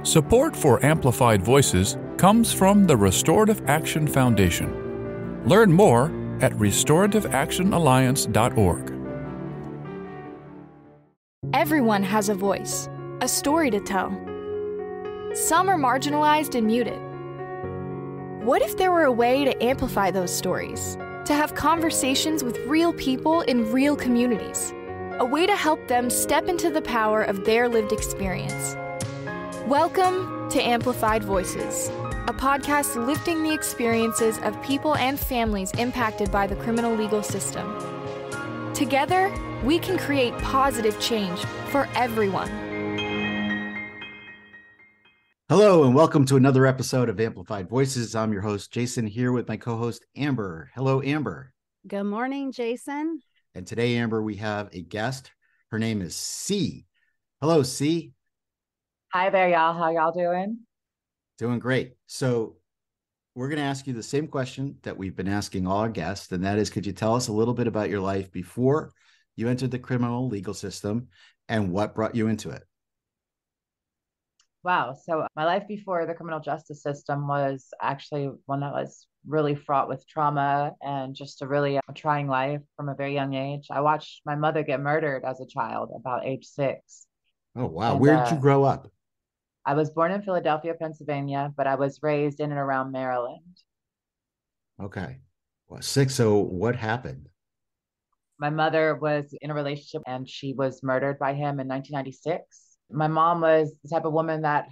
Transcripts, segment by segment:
Support for Amplified Voices comes from the Restorative Action Foundation. Learn more at restorativeactionalliance.org. Everyone has a voice, a story to tell. Some are marginalized and muted. What if there were a way to amplify those stories? To have conversations with real people in real communities? A way to help them step into the power of their lived experience. Welcome to Amplified Voices, a podcast lifting the experiences of people and families impacted by the criminal legal system. Together, we can create positive change for everyone. Hello, and welcome to another episode of Amplified Voices. I'm your host, Jason, here with my co-host, Amber. Hello, Amber. Good morning, Jason. And today, Amber, we have a guest. Her name is C. Hello, C. Hi there, y'all. How y'all doing? Doing great. So we're going to ask you the same question that we've been asking all our guests, and that is, could you tell us a little bit about your life before you entered the criminal legal system and what brought you into it? Wow. So my life before the criminal justice system was actually one that was really fraught with trauma and just a really trying life from a very young age. I watched my mother get murdered as a child, about age 6. Oh, wow. And, where did you grow up? I was born in Philadelphia, Pennsylvania, but I was raised in and around Maryland. Okay. Well, 6. So what happened? My mother was in a relationship and she was murdered by him in 1996. My mom was the type of woman that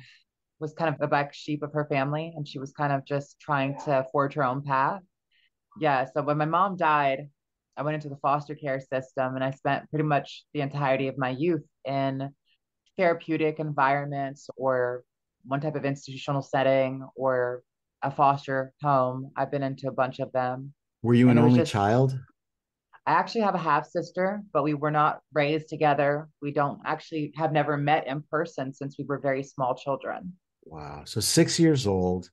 was kind of the black sheep of her family, and she was kind of just trying to forge her own path. Yeah, so when my mom died, I went into the foster care system and I spent pretty much the entirety of my youth in therapeutic environments or one type of institutional setting or a foster home. I've been into a bunch of them. Were you an And it was only just, child? I actually have a half sister, but we were not raised together. We don't actually have never met in person since we were very small children. Wow. So 6 years old,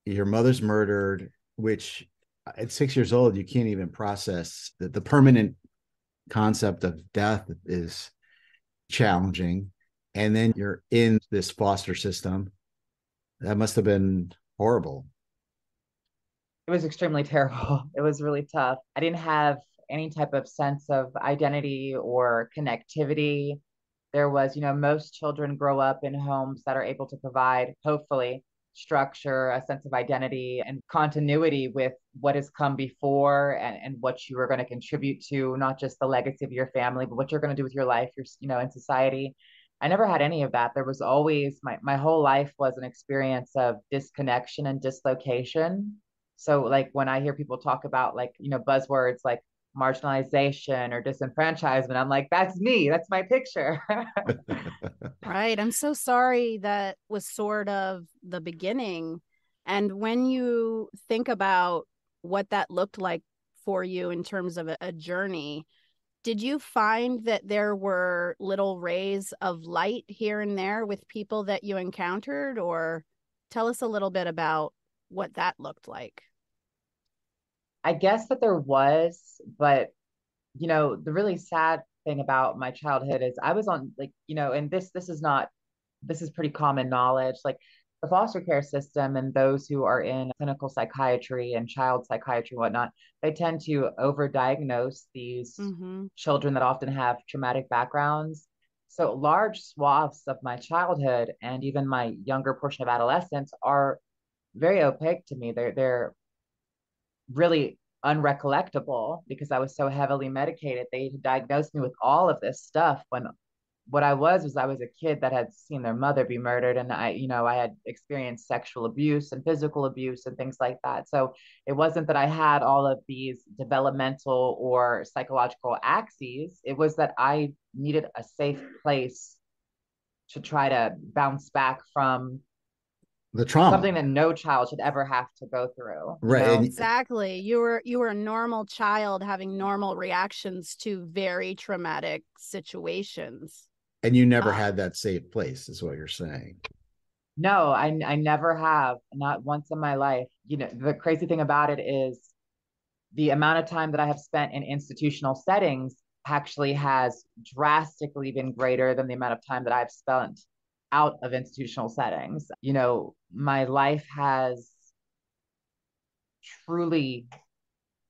your mother's murdered, which at 6 years old, you can't even process the permanent concept of death is challenging. And then you're in this foster system. That must have been horrible. It was extremely terrible. It was really tough. I didn't have any type of sense of identity or connectivity. There was, most children grow up in homes that are able to provide, hopefully, structure, a sense of identity and continuity with what has come before and what you are going to contribute to, not just the legacy of your family, but what you're going to do with your life, in society. I never had any of that. There was always, my whole life was an experience of disconnection and dislocation. So like when I hear people talk about buzzwords like marginalization or disenfranchisement, I'm like, that's me. That's my picture. Right. I'm so sorry that was sort of the beginning. And when you think about what that looked like for you in terms of a journey, did you find that there were little rays of light here and there with people that you encountered? Or tell us a little bit about what that looked like. I guess that there was, but the really sad thing about my childhood is I was on and this is pretty common knowledge. Like the foster care system and those who are in clinical psychiatry and child psychiatry and whatnot, they tend to overdiagnose these children that often have traumatic backgrounds. So large swaths of my childhood and even my younger portion of adolescence are very opaque to me. They're really unrecollectable because I was so heavily medicated. They diagnosed me with all of this stuff when what I was a kid that had seen their mother be murdered, and I had experienced sexual abuse and physical abuse and things like that. So it wasn't that I had all of these developmental or psychological axes. It was that I needed a safe place to try to bounce back from The trauma. something that no child should ever have to go through. Right. Exactly. You were a normal child having normal reactions to very traumatic situations. And you never had that safe place, is what you're saying. No, I never have, not once in my life. The crazy thing about it is the amount of time that I have spent in institutional settings actually has drastically been greater than the amount of time that I've spent out of institutional settings. My life has truly,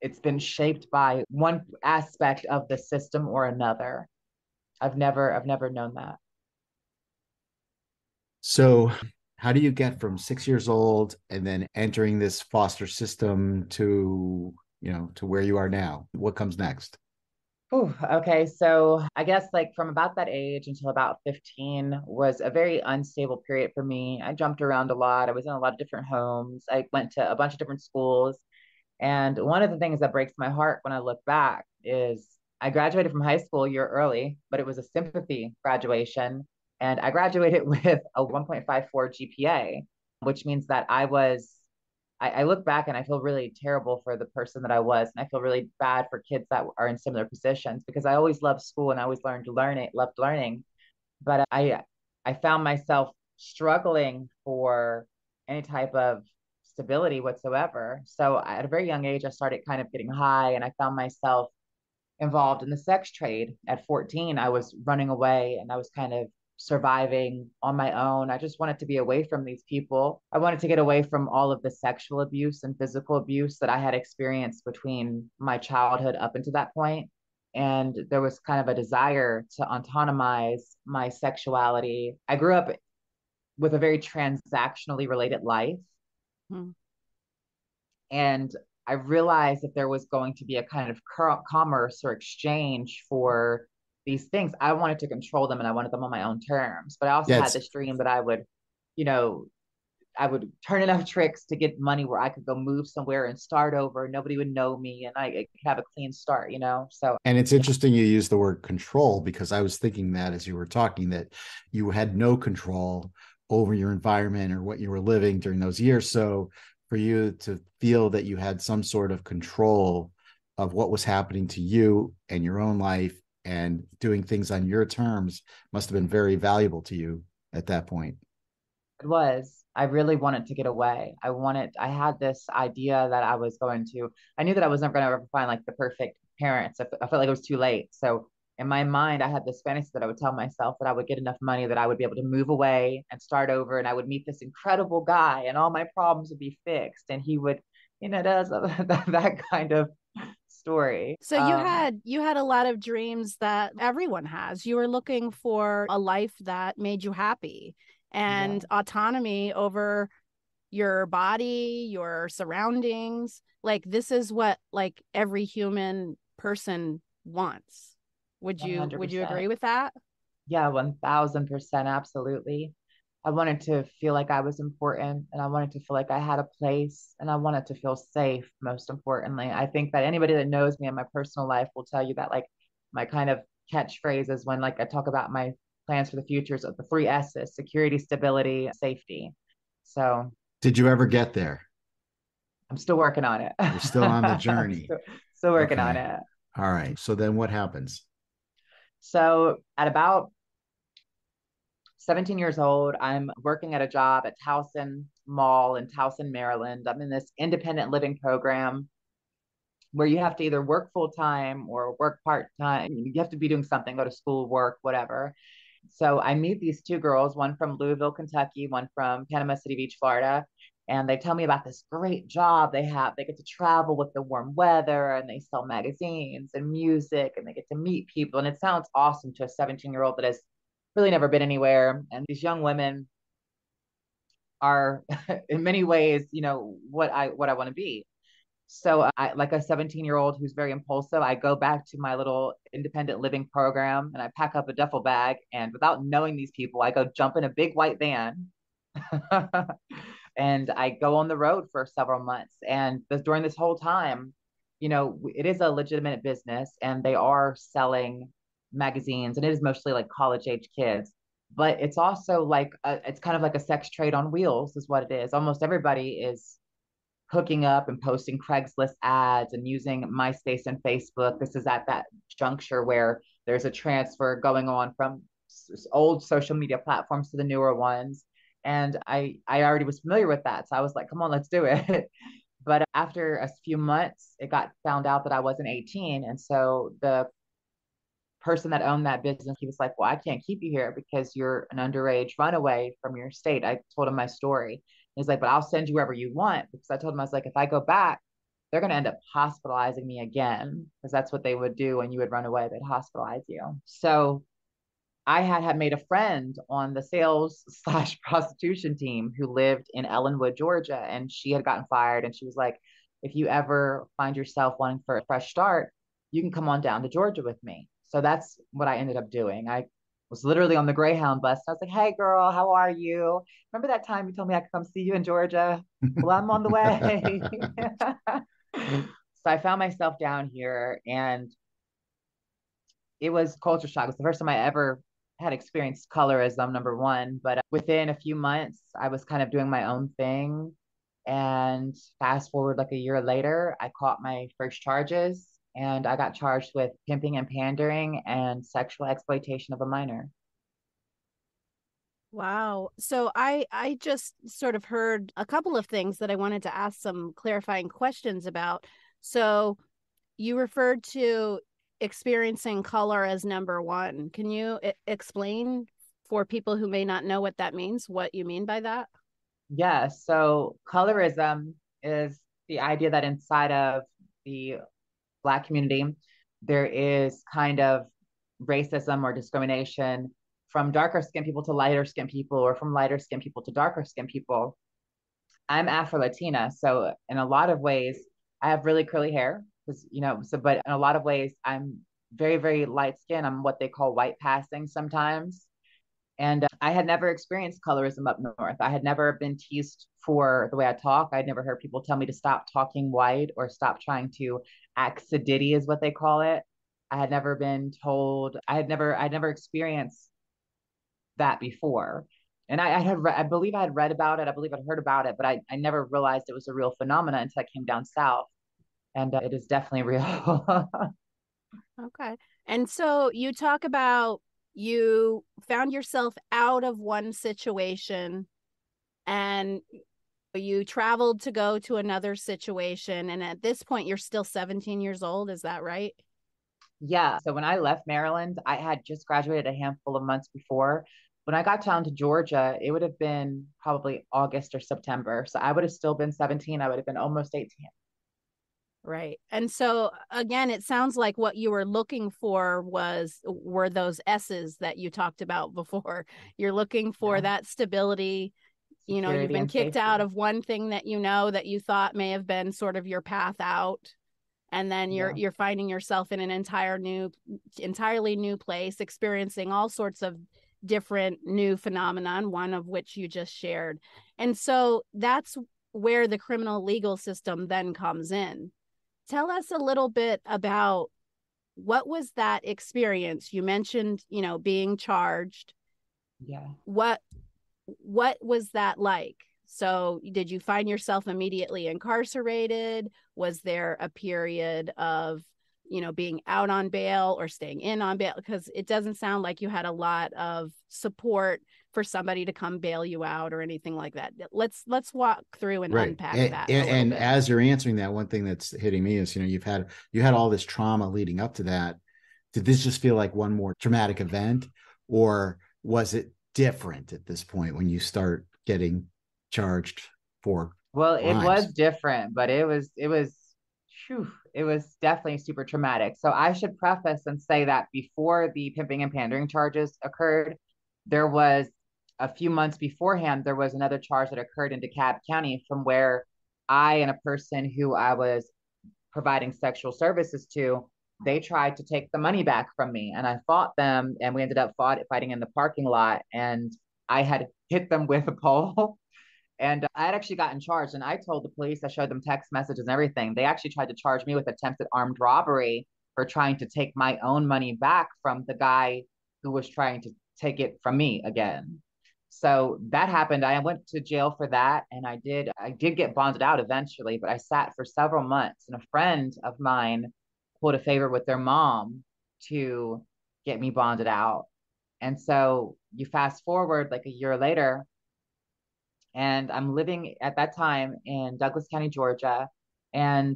it's been shaped by one aspect of the system or another. I've never known that. So, how do you get from 6 years old and then entering this foster system to, to where you are now? What comes next? Ooh, okay. So I guess like from about that age until about 15 was a very unstable period for me. I jumped around a lot. I was in a lot of different homes. I went to a bunch of different schools. And one of the things that breaks my heart when I look back is I graduated from high school a year early, but it was a sympathy graduation. And I graduated with a 1.54 GPA, which means that I look back and I feel really terrible for the person that I was. And I feel really bad for kids that are in similar positions because I always loved school and I always loved learning. But I found myself struggling for any type of stability whatsoever. So at a very young age, I started kind of getting high and I found myself involved in the sex trade. At 14, I was running away and I was kind of surviving on my own. I just wanted to be away from these people. I wanted to get away from all of the sexual abuse and physical abuse that I had experienced between my childhood up until that point. And there was kind of a desire to autonomize my sexuality. I grew up with a very transactionally related life. Hmm. And I realized that there was going to be a kind of commerce or exchange for these things. I wanted to control them and I wanted them on my own terms. But I also Yeah, had it's this dream that you know, I would turn enough tricks to get money where I could go move somewhere and start over. Nobody would know me and I could have a clean start. So and it's interesting you use the word control because I was thinking that as you were talking that you had no control over your environment or what you were living during those years. So for you to feel that you had some sort of control of what was happening to you and your own life and doing things on your terms must have been very valuable to you at that point. it was. I really wanted to get away. I had this idea that I knew that I was never going to ever find like the perfect parents. I felt like it was too late. So in my mind, I had this fantasy that I would tell myself that I would get enough money that I would be able to move away and start over and I would meet this incredible guy and all my problems would be fixed. And he would, does that kind of story. So you had a lot of dreams that everyone has. You were looking for a life that made you happy Yeah, and autonomy over your body, your surroundings. Like this is what like every human person wants. Would you agree 100%. with that? Yeah, 1000%. Absolutely. I wanted to feel like I was important and I wanted to feel like I had a place and I wanted to feel safe, most importantly. I think that anybody that knows me in my personal life will tell you that, like, my kind of catchphrase is when, like, I talk about my plans for the futures of the three S's: security, stability, safety. So Did you ever get there? I'm still working on it. You're still on the I'm journey. still working on Okay. it. All right. So then what happens? So at about 17 years old. I'm working at a job at Towson Mall in Towson, Maryland. I'm in this independent living program where you have to either work full time or work part time. You have to be doing something, go to school, work, whatever. So I meet these two girls, one from Louisville, Kentucky, one from Panama City Beach, Florida. And they tell me about this great job they have. They get to travel with the warm weather and they sell magazines and music and they get to meet people. And it sounds awesome to a 17-year-old that has really never been anywhere. And these young women are in many ways, what I want to be. So I, like a 17-year-old who's very impulsive, I go back to my little independent living program and I pack up a duffel bag and without knowing these people, I go jump in a big white van and I go on the road for several months. And during this whole time, it is a legitimate business and they are selling magazines and it is mostly like college age kids. But it's also like it's kind of like a sex trade on wheels, is what it is. Almost everybody is hooking up and posting Craigslist ads and using MySpace and Facebook. This is at that juncture where there's a transfer going on from old social media platforms to the newer ones. And I already was familiar with that. So I was like, come on, let's do it. But after a few months, it got found out that I wasn't 18. And so the person that owned that business, he was like, well, I can't keep you here because you're an underage runaway from your state. I told him my story. He's like, but I'll send you wherever you want. Because I told him, I was like, if I go back, they're going to end up hospitalizing me again, because that's what they would do when you would run away. They'd hospitalize you. So I had made a friend on the sales slash prostitution team who lived in Ellenwood, Georgia, and she had gotten fired. And she was like, if you ever find yourself wanting for a fresh start, you can come on down to Georgia with me. So that's what I ended up doing. I was literally on the Greyhound bus. I was like, hey, girl, how are you? Remember that time you told me I could come see you in Georgia? Well, I'm on the way. So I found myself down here, and it was culture shock. It was the first time I ever had experienced colorism, number one. But within a few months, I was kind of doing my own thing. And fast forward like a year later, I caught my first charges, and I got charged with pimping and pandering and sexual exploitation of a minor. Wow. So I just sort of heard a couple of things that I wanted to ask some clarifying questions about. So you referred to experiencing color as number one. Can you explain for people who may not know what that means, what you mean by that? Yeah, so colorism is the idea that inside of the Black community, there is kind of racism or discrimination from darker skinned people to lighter skinned people, or from lighter skinned people to darker skinned people. I'm Afro Latina, so in a lot of ways, I have really curly hair, because but in a lot of ways, I'm very, very light skinned. I'm what they call white passing sometimes. And I had never experienced colorism up north. I had never been teased for the way I talk. I'd never heard people tell me to stop talking white or stop trying to act sedity, is what they call it. I had never been told. I'd never experienced that before. And I believe I had read about it. I believe I'd heard about it, but I never realized it was a real phenomenon until I came down south. And it is definitely real. Okay. And so you talk about you found yourself out of one situation and you traveled to go to another situation. And at this point, you're still 17 years old. Is that right? Yeah. So when I left Maryland, I had just graduated a handful of months before. When I got down to Georgia, it would have been probably August or September. So I would have still been 17. I would have been almost 18. Right. And so again, it sounds like what you were looking for were those S's that you talked about before. You're looking for Yeah. that stability. You know, you've Security been and kicked safety. out of one thing that you know that you thought may have been sort of your path out. And then Yeah. you're finding yourself in an entirely new place, experiencing all sorts of different new phenomenon, one of which you just shared. And so that's where the criminal legal system then comes in. Tell us a little bit about what was that experience? You mentioned, being charged. Yeah. What was that like? So did you find yourself immediately incarcerated? Was there a period of, being out on bail or staying in on bail? Because it doesn't sound like you had a lot of support for somebody to come bail you out or anything like that. Let's walk through and Right. unpack And, that a and, little and bit. as you're answering that, one thing that's hitting me is, you had all this trauma leading up to that. Did this just feel like one more traumatic event, or was it different at this point when you start getting charged for Well, it crimes? was different, but phew, it was definitely super traumatic. So I should preface and say that before the pimping and pandering charges occurred, there was a few months beforehand, there was another charge that occurred in DeKalb County, from where I and a person who I was providing sexual services to, they tried to take the money back from me, and I fought them, and we ended up fighting in the parking lot, and I had hit them with a pole. And I had actually gotten charged, and I told the police, I showed them text messages and everything. They actually tried to charge me with attempted armed robbery for trying to take my own money back from the guy who was trying to take it from me again. So that happened. I went to jail for that, and I did get bonded out eventually, but I sat for several months. And a friend of mine pulled a favor with their mom to get me bonded out. And so you fast forward like a year later, and I'm living at that time in Douglas County, Georgia. And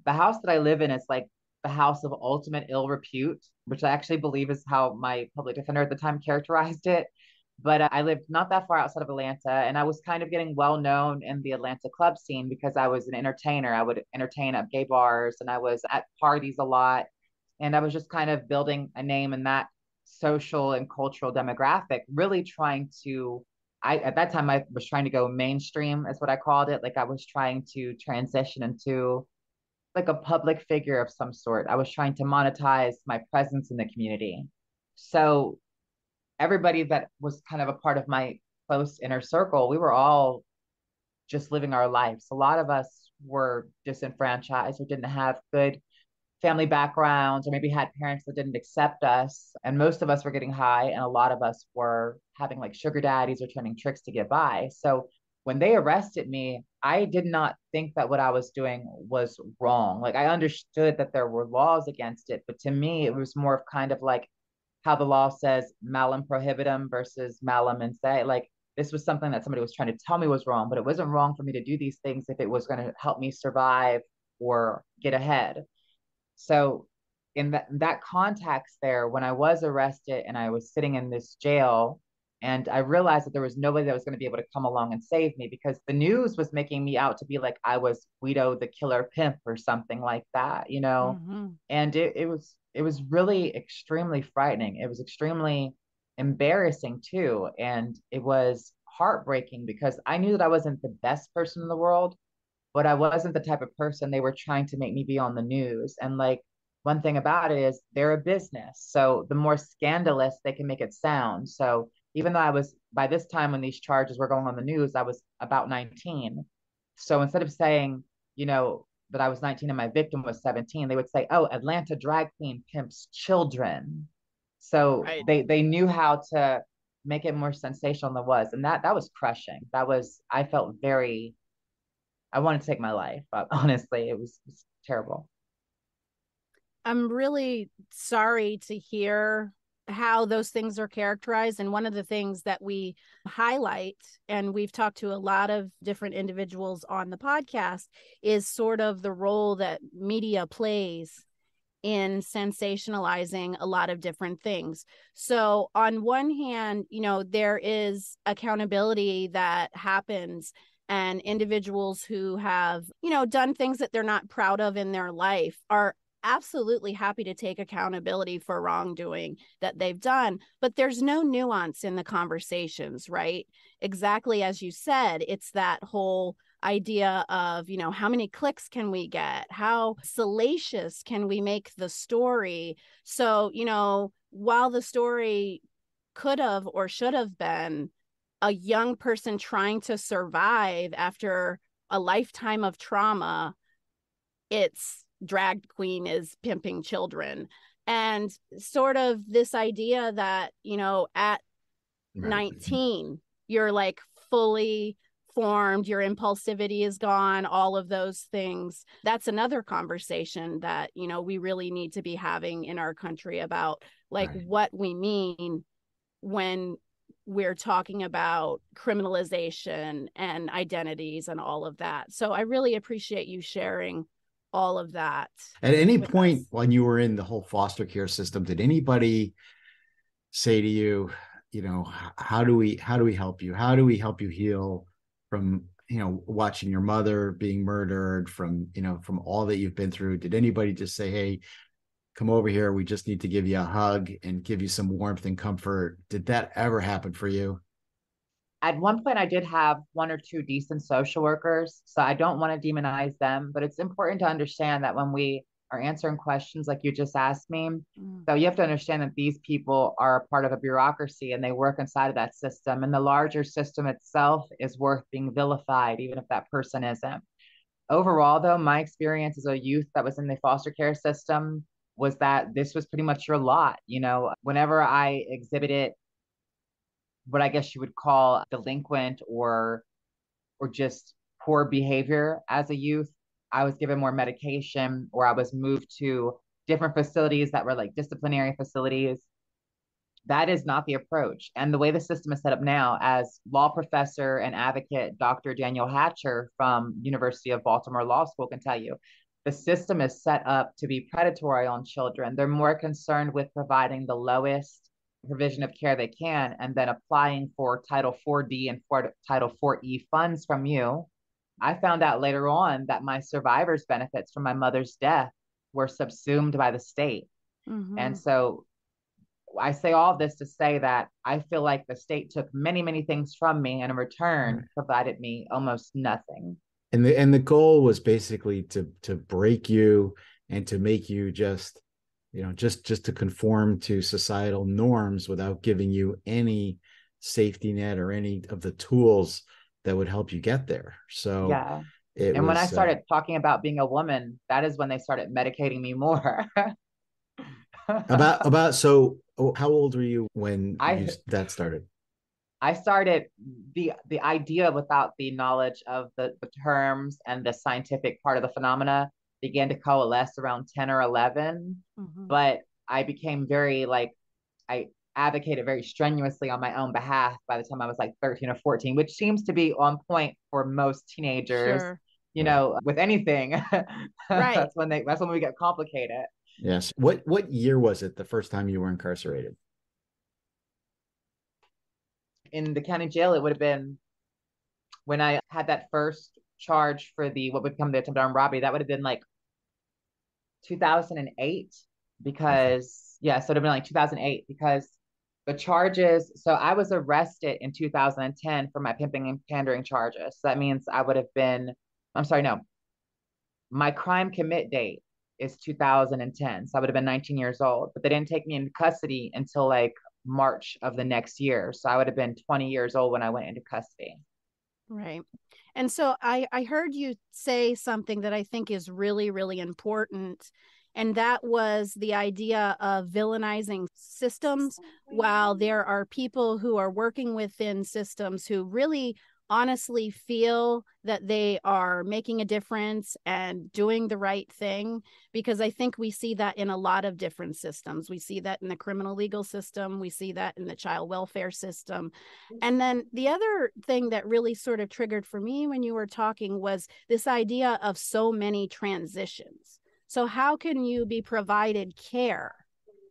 the house that I live in is like the house of ultimate ill repute, which I actually believe is how my public defender at the time characterized it. But I lived not that far outside of Atlanta, and I was kind of getting well known in the Atlanta club scene because I was an entertainer. I would entertain at gay bars, and I was at parties a lot. And I was just kind of building a name in that social and cultural demographic, really trying to. At that time I was trying to go mainstream, is what I called it. Like I was trying to transition into like a public figure of some sort. I was trying to monetize my presence in the community. So everybody that was kind of a part of my close inner circle, we were all just living our lives. A lot of us were disenfranchised or didn't have good family backgrounds, or maybe had parents that didn't accept us. And most of us were getting high, and a lot of us were having like sugar daddies or turning tricks to get by. So when they arrested me, I did not think that what I was doing was wrong. Like I understood that there were laws against it, but to me, it was more of kind of like how the law says malum prohibitum versus malum in se. Like this was something that somebody was trying to tell me was wrong, but it wasn't wrong for me to do these things if it was going to help me survive or get ahead. So in that context there, when I was arrested and I was sitting in this jail, and I realized that there was nobody that was going to be able to come along and save me because the news was making me out to be like I was Guido the killer pimp or something like that, you know. Mm-hmm. And it was really extremely frightening. It was extremely embarrassing too, and it was heartbreaking because I knew that I wasn't the best person in the world, but I wasn't the type of person they were trying to make me be on the news. And like one thing about it is they're a business. So the more scandalous they can make it sound. So even though I was, by this time when these charges were going on the news, I was about 19. So instead of saying, you know, that I was 19 and my victim was 17, they would say, oh, Atlanta drag queen pimps children. So Right. they knew how to make it more sensational than it was. And that was crushing. That was, I felt very, I wanted to take my life. But honestly, it was terrible. I'm really sorry to hear how those things are characterized. And one of the things that we highlight, and we've talked to a lot of different individuals on the podcast, is sort of the role that media plays in sensationalizing a lot of different things. So on one hand, you know, there is accountability that happens, and individuals who have, you know, done things that they're not proud of in their life are absolutely happy to take accountability for wrongdoing that they've done, but there's no nuance in the conversations, right? Exactly as you said, it's that whole idea of, you know, how many clicks can we get? How salacious can we make the story? So, you know, while the story could have or should have been a young person trying to survive after a lifetime of trauma, it's drag queen is pimping children. And sort of this idea that, you know, at 19, you're like fully formed, your impulsivity is gone, all of those things. That's another conversation that, you know, we really need to be having in our country about like Right. what we mean when we're talking about criminalization and identities and all of that. So I really appreciate you sharing all of that At any with us. point when you were in the whole foster care system, did anybody say to you, you know, how do we help you? How do we help you heal from, you know, watching your mother being murdered, from, you know, from all that you've been through? Did anybody just say, hey, come over here, we just need to give you a hug and give you some warmth and comfort? Did that ever happen for you? At one point, I did have one or two decent social workers. So I don't want to demonize them, but it's important to understand that when we are answering questions like you just asked me, so you have to understand that these people are a part of a bureaucracy and they work inside of that system. And the larger system itself is worth being vilified, even if that person isn't. Overall, though, my experience as a youth that was in the foster care system was that this was pretty much your lot. You know, whenever I exhibited what I guess you would call delinquent or just poor behavior as a youth, I was given more medication or I was moved to different facilities that were like disciplinary facilities. That is not the approach. And the way the system is set up now, as law professor and advocate Dr. Daniel Hatcher from University of Baltimore Law School can tell you, the system is set up to be predatory on children. They're more concerned with providing the lowest provision of care they can and then applying for Title 4D and for Title 4E funds from you. I found out later on that my survivor's benefits from my mother's death were subsumed by the state. Mm-hmm. And so I say all this to say that I feel like the state took many, many things from me and in return provided me almost nothing. And the goal was basically to break you and to make you just, just to conform to societal norms without giving you any safety net or any of the tools that would help you get there. So yeah. it And was, when I started talking about being a woman, that is when they started medicating me more. so how old were you when that started? I started the idea without the knowledge of the terms and the scientific part of the phenomena began to coalesce around 10 or 11. Mm-hmm. But I became very I advocated very strenuously on my own behalf by the time I was like 13 or 14, which seems to be on point for most teenagers. Sure. With anything. Right. That's when we get complicated. Yes. What year was it the first time you were incarcerated? In the county jail, it would have been when I had that first charge for what would become the attempted armed robbery. That would have been like 2008 because so it would have been like 2008 because the charges. So I was arrested in 2010 for my pimping and pandering charges. So that means I would have been. I'm sorry, no. My crime commit date is 2010. So I would have been 19 years old, but they didn't take me into custody until like March of the next year. So I would have been 20 years old when I went into custody. Right. And so I heard you say something that I think is really, really important. And that was the idea of villainizing systems, while there are people who are working within systems who really honestly feel that they are making a difference and doing the right thing. Because I think we see that in a lot of different systems. We see that in the criminal legal system. We see that in the child welfare system. And then the other thing that really sort of triggered for me when you were talking was this idea of so many transitions. So how can you be provided care,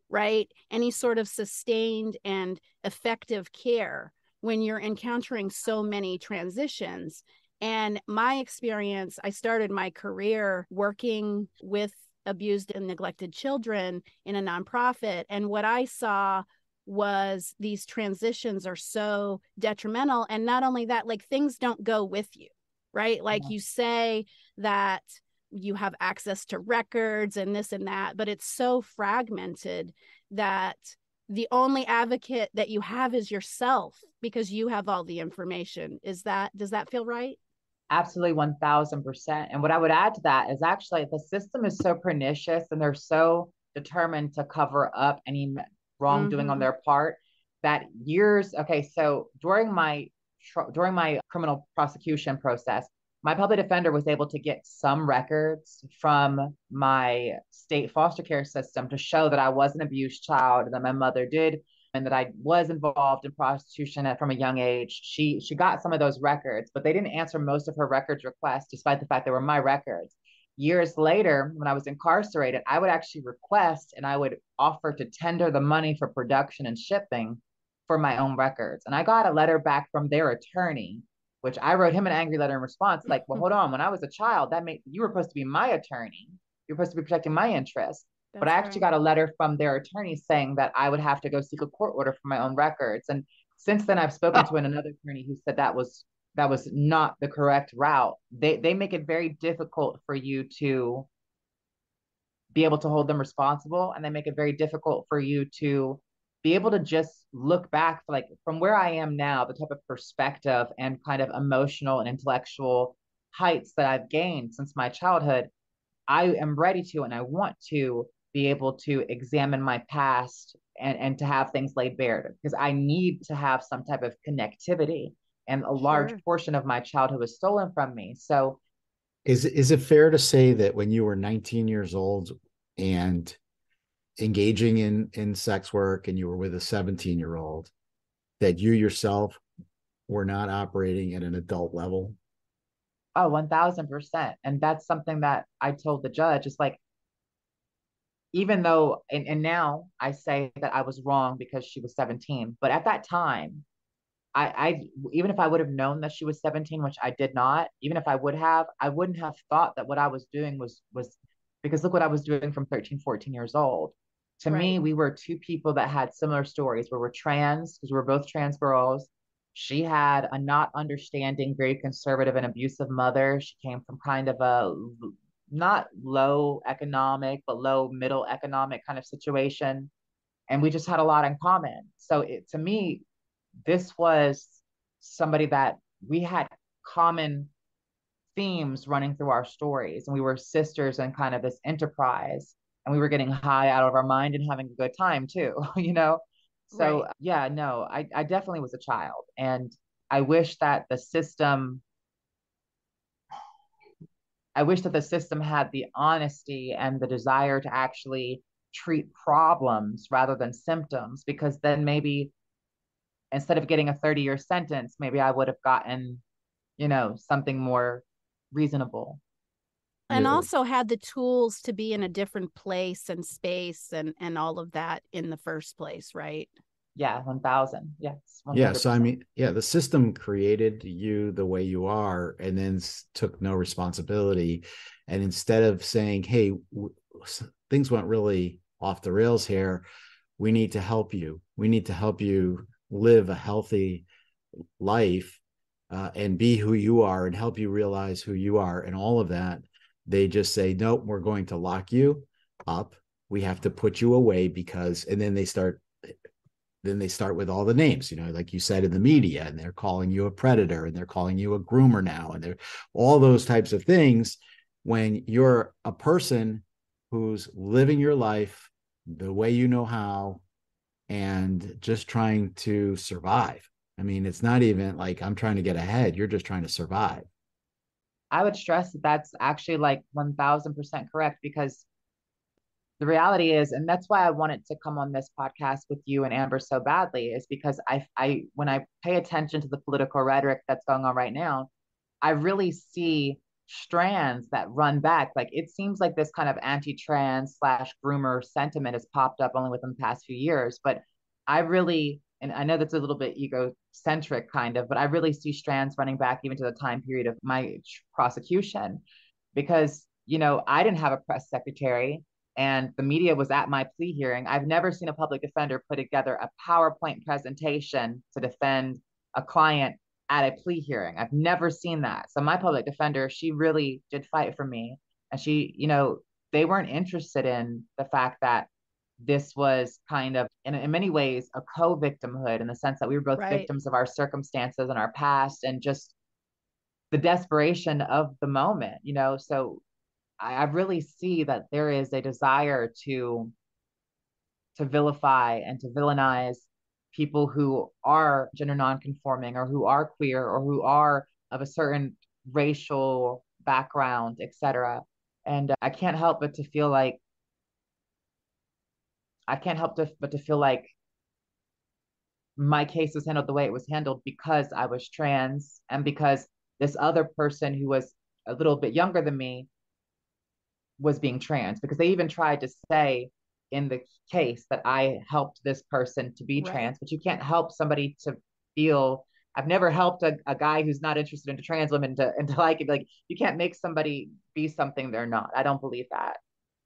right? Any sort of sustained and effective care when you're encountering so many transitions? And my experience, I started my career working with abused and neglected children in a nonprofit. And what I saw was these transitions are so detrimental. And not only that, like things don't go with you, right? Like you say that you have access to records and this and that, but it's so fragmented that the only advocate that you have is yourself because you have all the information. Does that feel right? Absolutely 1000%. And what I would add to that is actually the system is so pernicious and they're so determined to cover up any wrongdoing on their part that so during my criminal prosecution process, my public defender was able to get some records from my state foster care system to show that I was an abused child, that my mother did, and that I was involved in prostitution from a young age. She got some of those records, but they didn't answer most of her records requests, despite the fact they were my records. Years later, when I was incarcerated, I would actually request and I would offer to tender the money for production and shipping for my own records. And I got a letter back from their attorney, which I wrote him an angry letter in response, like, well, hold on, when I was a child, you were supposed to be my attorney. You're supposed to be protecting my interests. But I actually got a letter from their attorney saying that I would have to go seek a court order for my own records. And since then, I've spoken to another attorney who said that was not the correct route. They make it very difficult for you to be able to hold them responsible, and they make it very difficult for you to be able to just look back, like from where I am now, the type of perspective and kind of emotional and intellectual heights that I've gained since my childhood. I am ready to and I want to be able to examine my past and to have things laid bare because I need to have some type of connectivity. And a large portion of my childhood was stolen from me. So is it fair to say that when you were 19 years old and engaging in sex work and you were with a 17-year-old, that you yourself were not operating at an adult level? Oh, 1000%. And that's something that I told the judge. It's like, even though, and now I say that I was wrong because she was 17, but at that time, I even if I would have known that she was 17, which I did not, even if I would have, I wouldn't have thought that what I was doing was because look what I was doing from 13, 14 years old. To Right. me, we were two people that had similar stories where we're trans, because we were both trans girls. She had a not understanding, very conservative and abusive mother. She came from kind of a not low economic, but low middle economic kind of situation. And we just had a lot in common. So to me, this was somebody that we had common themes running through our stories, and we were sisters in kind of this enterprise, and we were getting high out of our mind and having a good time too, you know. So Right. yeah, no, I definitely was a child, and i wish that the system I wish that the system had the honesty and the desire to actually treat problems rather than symptoms, because then maybe instead of getting a 30-year sentence, maybe I would have gotten, something more reasonable. And Yeah. also had the tools to be in a different place and space and all of that in the first place, right? Yeah, 1000. Yes, Yeah. So, I 100%. mean, yeah, the system created you the way you are and then took no responsibility. And instead of saying, hey, things went really off the rails here, we need to help you. We need to help you live a healthy life, and be who you are and help you realize who you are and all of that. They just say, nope, we're going to lock you up. We have to put you away because, and then they start with all the names, like you said, in the media, and they're calling you a predator and they're calling you a groomer now. And they're all those types of things when you're a person who's living your life the way you know how and just trying to survive. I mean, it's not even like I'm trying to get ahead. You're just trying to survive. I would stress that that's actually like 1000% correct, because the reality is, and that's why I wanted to come on this podcast with you and Amber so badly, is because when I pay attention to the political rhetoric that's going on right now, I really see strands that run back. Like it seems like this kind of anti-trans slash groomer sentiment has popped up only within the past few years. But I really, and I know that's a little bit egocentric kind of, but I really see strands running back even to the time period of my prosecution, because, I didn't have a press secretary and the media was at my plea hearing. I've never seen a public defender put together a PowerPoint presentation to defend a client at a plea hearing. I've never seen that. So my public defender, she really did fight for me. And they weren't interested in the fact that this was kind of, in many ways, a co-victimhood, in the sense that we were both Right. victims of our circumstances and our past and just the desperation of the moment, So I really see that there is a desire to vilify and to villainize people who are gender nonconforming or who are queer or who are of a certain racial background, etc. And I can't help but to feel like my case was handled the way it was handled because I was trans, and because this other person who was a little bit younger than me was being trans, because they even tried to say in the case that I helped this person to be Right. trans, but you can't help somebody to feel. I've never helped a guy who's not interested in trans women to like it. Like you can't make somebody be something they're not. I don't believe that.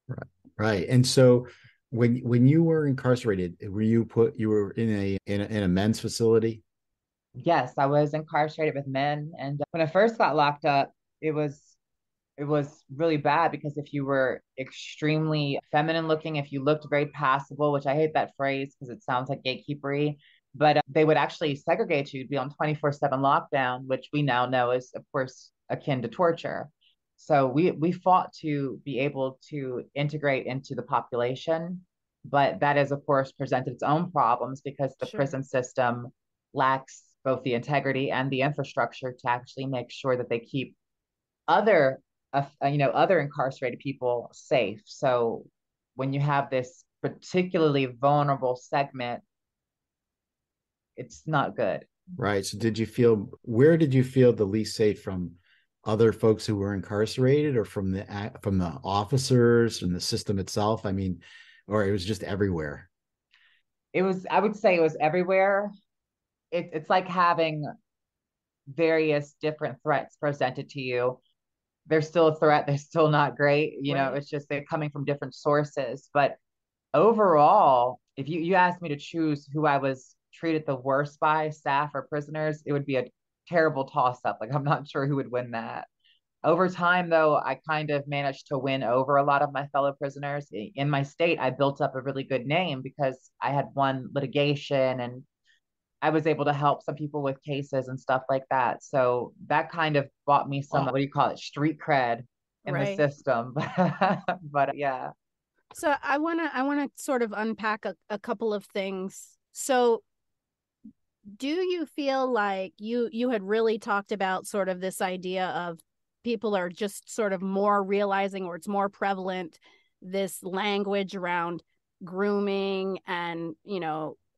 Right. Right. And so when you were incarcerated, you were in a men's facility? Yes, I was incarcerated with men, and when I first got locked up, it was it was really bad, because if you were extremely feminine looking, if you looked very passable, which I hate that phrase because it sounds like gatekeepery, but they would actually segregate you, be on 24/7 lockdown, which we now know is, of course, akin to torture. So we fought to be able to integrate into the population, but that has, of course, presented its own problems because the Sure. prison system lacks both the integrity and the infrastructure to actually make sure that they keep other other incarcerated people safe. So when you have this particularly vulnerable segment, it's not good. Right. So where did you feel the least safe from other folks who were incarcerated, or from the officers and the system itself? I mean, or it was just everywhere? I would say it was everywhere. It's like having various different threats presented to you. They're still a threat. They're still not great. Right. It's just they're coming from different sources. But overall, if you asked me to choose who I was treated the worst by, staff or prisoners, it would be a terrible toss up. Like, I'm not sure who would win that. Over time, though, I kind of managed to win over a lot of my fellow prisoners. In my state, I built up a really good name because I had won litigation, and I was able to help some people with cases and stuff like that. So that kind of bought me some, what do you call it, street cred in the Right. system. But yeah. So I wanna sort of unpack a couple of things. So do you feel like you had really talked about sort of this idea of people are just sort of more realizing, or it's more prevalent, this language around grooming and,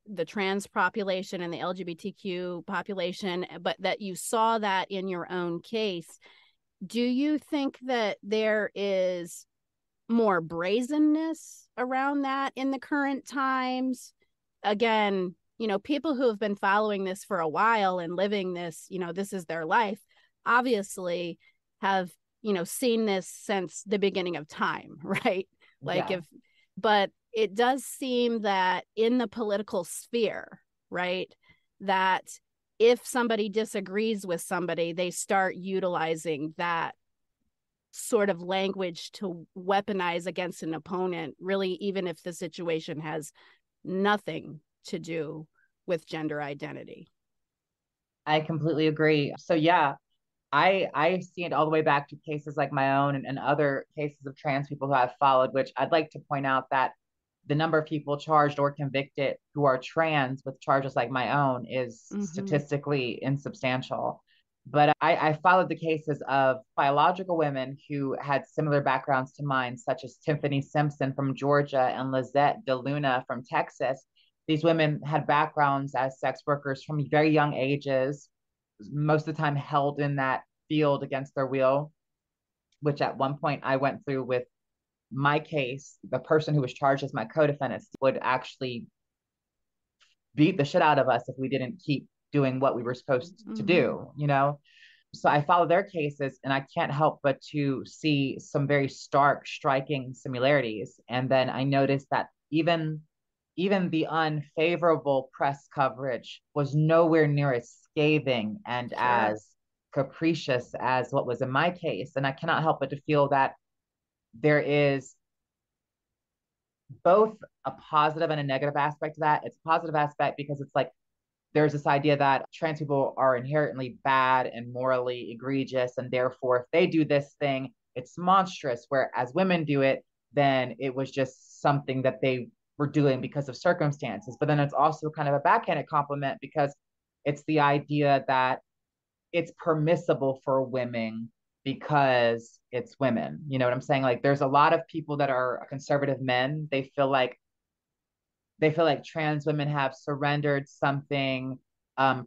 the trans population and the LGBTQ population, but that you saw that in your own case? Do you think that there is more brazenness around that in the current times? Again, people who have been following this for a while and living this, this is their life, obviously have, seen this since the beginning of time, right? Like, Yeah. if, but it does seem that in the political sphere, right, that if somebody disagrees with somebody, they start utilizing that sort of language to weaponize against an opponent, really, even if the situation has nothing to do with gender identity. I completely agree. So yeah, I've seen it all the way back to cases like my own, and other cases of trans people who I've followed, which I'd like to point out that the number of people charged or convicted who are trans with charges like my own is Mm-hmm. statistically insubstantial. But I followed the cases of biological women who had similar backgrounds to mine, such as Tiffany Simpson from Georgia and Lizette DeLuna from Texas. These women had backgrounds as sex workers from very young ages, most of the time held in that field against their will, which at one point I went through with my case. The person who was charged as my co-defendant would actually beat the shit out of us if we didn't keep doing what we were supposed to Mm-hmm. do. So I follow their cases, and I can't help but to see some very stark, striking similarities. And then I noticed that even the unfavorable press coverage was nowhere near as scathing and Sure. as capricious as what was in my case. And I cannot help but to feel that there is both a positive and a negative aspect to that. It's a positive aspect because it's like there's this idea that trans people are inherently bad and morally egregious, and therefore, if they do this thing, it's monstrous. Where as women do it, then it was just something that they were doing because of circumstances. But then it's also kind of a backhanded compliment because it's the idea that it's permissible for women because it's women. You know what I'm saying? Like, there's a lot of people that are conservative men. They feel like trans women have surrendered something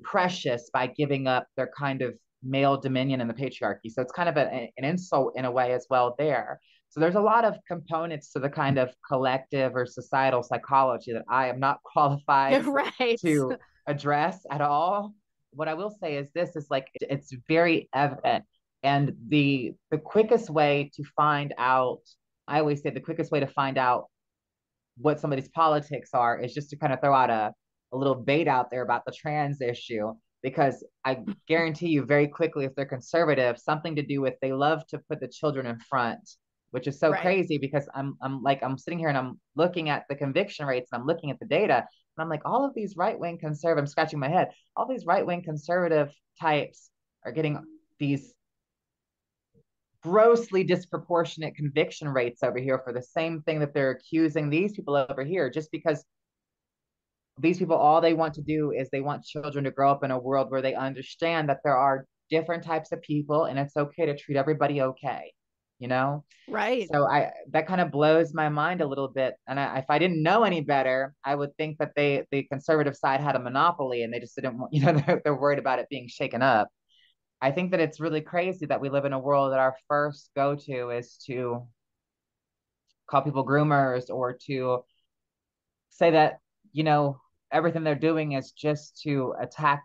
precious by giving up their kind of male dominion in the patriarchy. So it's kind of an insult in a way as well there. So there's a lot of components to the kind of collective or societal psychology that I am not qualified Right. to address at all. What I will say is this is like it's very evident. And the quickest way to find out, I always say the quickest way to find out what somebody's politics are is just to kind of throw out a little bait out there about the trans issue, because I guarantee you very quickly, if they're conservative, something to do with they love to put the children in front, which is so Right. crazy because I'm sitting here and I'm looking at the conviction rates and I'm looking at the data, and I'm like, all of these right-wing conservative, I'm scratching my head, all these right-wing conservative types are getting these grossly disproportionate conviction rates over here for the same thing that they're accusing these people over here, just because these people, all they want to do is they want children to grow up in a world where they understand that there are different types of people and it's okay to treat everybody okay, you know? Right. So I that kind of blows my mind a little bit. And if I didn't know any better, I would think that the conservative side had a monopoly and they just didn't want, they're worried about it being shaken up. I think that it's really crazy that we live in a world that our first go-to is to call people groomers or to say that, you know, everything they're doing is just to attack.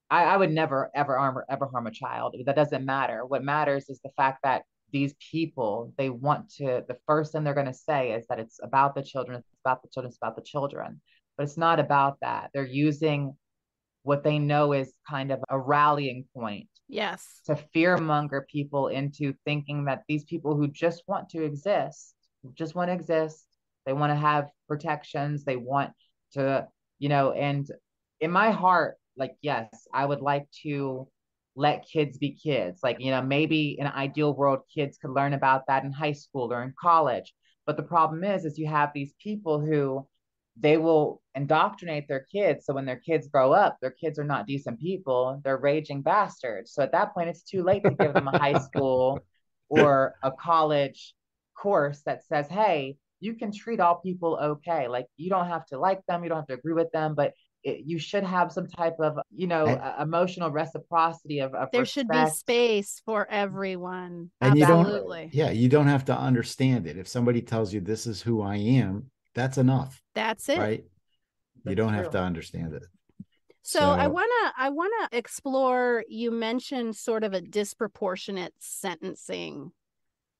I would never ever harm a child. That doesn't matter. What matters is the fact that these people, they want to, the first thing they're going to say is that it's about the children, it's about the children, it's about the children. But it's not about that. They're using what they know is kind of a rallying point. Yes. To fearmonger people into thinking that these people who just want to exist, just want to exist, they want to have protections, they want to, and in my heart, like, yes, I would like to let kids be kids. Like, maybe in an ideal world, kids could learn about that in high school or in college. But the problem is you have these people who they will indoctrinate their kids. So when their kids grow up, their kids are not decent people. They're raging bastards. So at that point, it's too late to give them a high school or a college course that says, hey, you can treat all people okay. Like, you don't have to like them, you don't have to agree with them, but you should have some type of, emotional reciprocity of there respect. should be space for everyone. And Absolutely. you don't have to understand it. If somebody tells you this is who I am, that's enough. That's it. Right? You don't have to understand it. So I wanna explore, you mentioned sort of a disproportionate sentencing.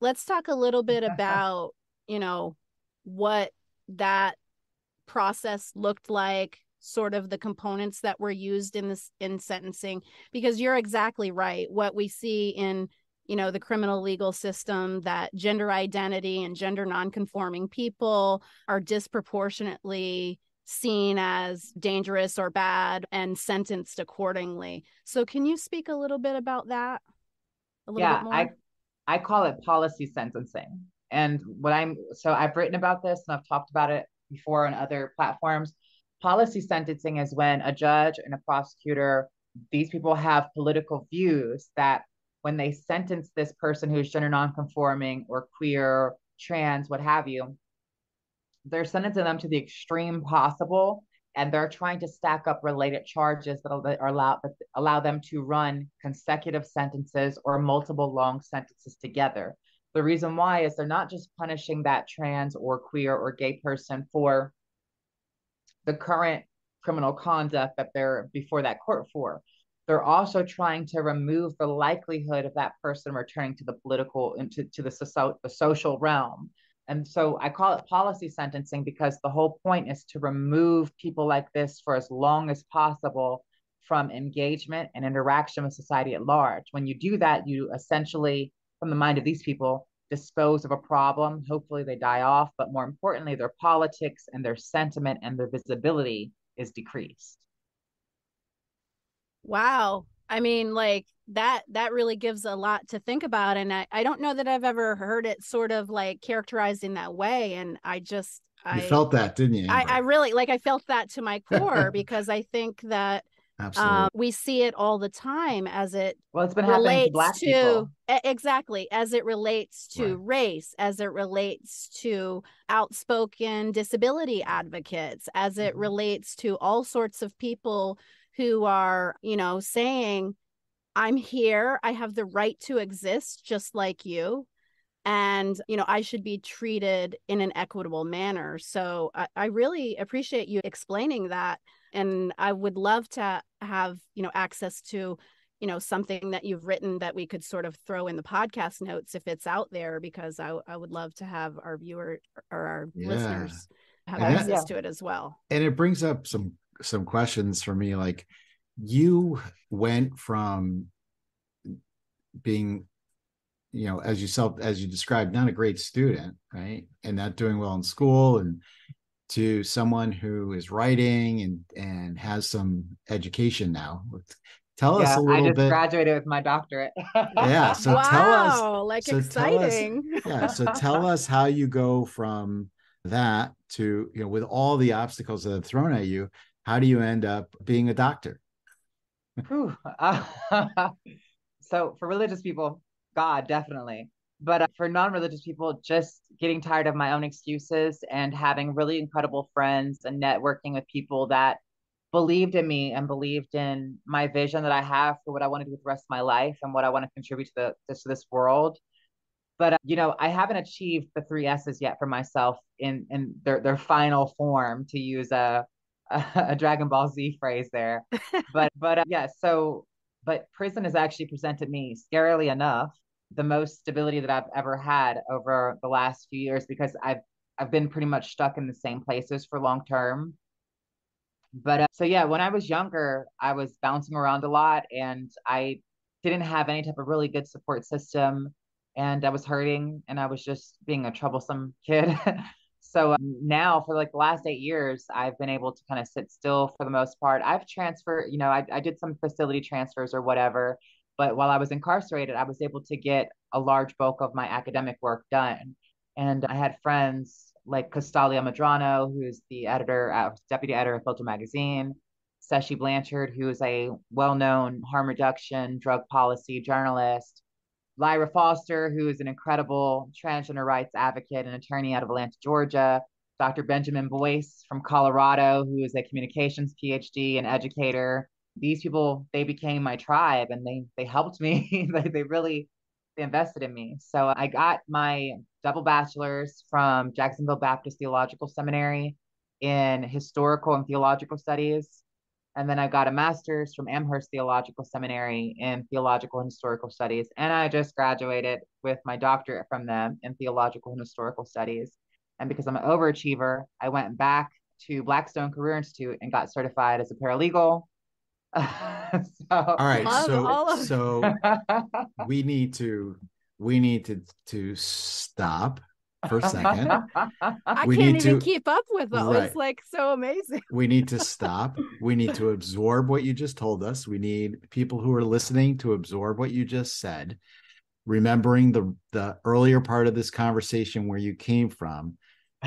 Let's talk a little bit about, what that process looked like, sort of the components that were used in sentencing, because you're exactly right. What we see in, the criminal legal system, that gender identity and gender nonconforming people are disproportionately seen as dangerous or bad and sentenced accordingly. So can you speak a little bit about that a little bit more? I call it policy sentencing. And I've written about this and I've talked about it before on other platforms. Policy sentencing is when a judge and a prosecutor, these people have political views that when they sentence this person who's gender nonconforming or queer, trans, what have you, they're sentencing them to the extreme possible, and they're trying to stack up related charges that allow them to run consecutive sentences or multiple long sentences together. The reason why is they're not just punishing that trans or queer or gay person for the current criminal conduct that they're before that court for. They're also trying to remove the likelihood of that person returning to the political into to the social realm. And so I call it policy sentencing because the whole point is to remove people like this for as long as possible from engagement and interaction with society at large. When you do that, you essentially, from the mind of these people, dispose of a problem. Hopefully they die off, but more importantly, their politics and their sentiment and their visibility is decreased. Wow. I mean, like that really gives a lot to think about. And I don't know that I've ever heard it sort of like characterized in that way. And you felt that, didn't you, Amber? I really, like, I felt that to my core because I think that we see it all the time as it it's been happening to Black people. Exactly, as it relates to race, as it relates to outspoken disability advocates, as it relates to all sorts of people who are, saying, I'm here, I have the right to exist just like you. And, I should be treated in an equitable manner. So I really appreciate you explaining that. And I would love to have, access to, something that you've written that we could sort of throw in the podcast notes if it's out there, because I would love to have our viewer or our listeners have access to it as well. And it brings up some questions for me. Like, you went from being, as you described, not a great student, right, and not doing well in school, and to someone who is writing and has some education now. Tell us a little bit. I just graduated with my doctorate. Yeah. So wow, tell us, like, exciting. So tell us how you go from that to, with all the obstacles that have thrown at you, how do you end up being a doctor? So for religious people, God, definitely. But for non-religious people, just getting tired of my own excuses and having really incredible friends and networking with people that believed in me and believed in my vision that I have for what I want to do with the rest of my life and what I want to contribute to this world. But I haven't achieved the three S's yet for myself in their final form, to use a Dragon Ball Z phrase there. But yeah, but prison has actually presented me, scarily enough, the most stability that I've ever had over the last few years, because I've been pretty much stuck in the same places for long term. But so yeah, when I was younger, I was bouncing around a lot and I didn't have any type of really good support system. And I was hurting and I was just being a troublesome kid. So now, for like the last 8 years, I've been able to kind of sit still for the most part. I've transferred, I did some facility transfers or whatever. But while I was incarcerated, I was able to get a large bulk of my academic work done. And I had friends like Castalia Madrano, who's the deputy editor of Filter Magazine, Seshi Blanchard, who is a well-known harm reduction, drug policy journalist, Lyra Foster, who is an incredible transgender rights advocate and attorney out of Atlanta, Georgia, Dr. Benjamin Boyce from Colorado, who is a communications PhD and educator. These people, they became my tribe and they helped me. They really they invested in me. So I got my double bachelor's from Jacksonville Baptist Theological Seminary in historical and theological studies. And then I got a master's from Amherst Theological Seminary in theological and historical studies. And I just graduated with my doctorate from them in theological and historical studies. And because I'm an overachiever, I went back to Blackstone Career Institute and got certified as a paralegal. All right, Love all of so we need to stop for a second. I We can't need even to keep up with it. right. It's like so amazing. We need to stop. We need to absorb what you just told us. We need people who are listening to absorb what you just said, remembering the earlier part of this conversation, where you came from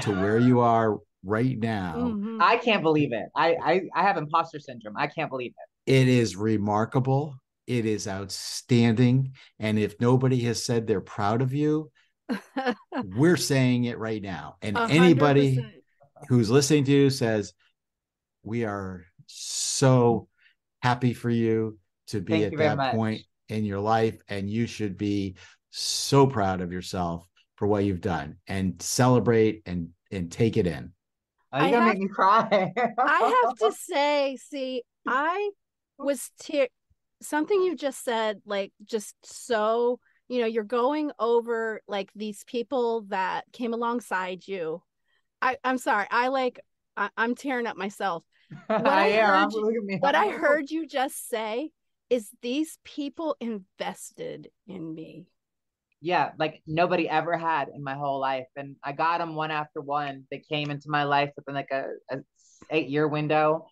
to where you are right now. Mhm. I can't believe it. I have imposter syndrome. I can't believe it. It is remarkable. It is outstanding. And if nobody has said they're proud of you, we're saying it right now. And anybody 100%. who's listening to you says, we are so happy for you to be Thank at you very that much. point in your life. And you should be so proud of yourself for what you've done, and celebrate and take it in. Oh, I you're gonna have make me cry. I have to say, see, I was something you just said, like just so, you're going over like these people that came alongside you. I'm sorry. I'm tearing up myself. I am. Look at me. What I heard you just say is these people invested in me. Yeah, like nobody ever had in my whole life, and I got them one after one. They came into my life within like a 8 year window,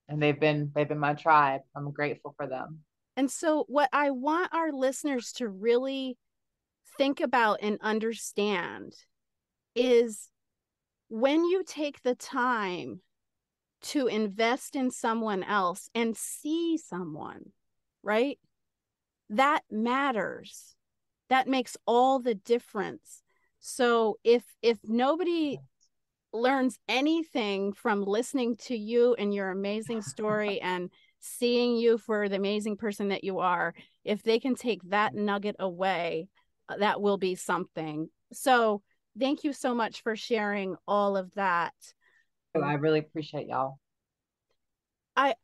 and they've been my tribe. I'm grateful for them. And so what I want our listeners to really think about and understand is when you take the time to invest in someone else and see someone, right? That matters. That makes all the difference. So if nobody learns anything from listening to you and your amazing story and seeing you for the amazing person that you are, if they can take that nugget away, that will be something. So thank you so much for sharing all of that. I really appreciate y'all.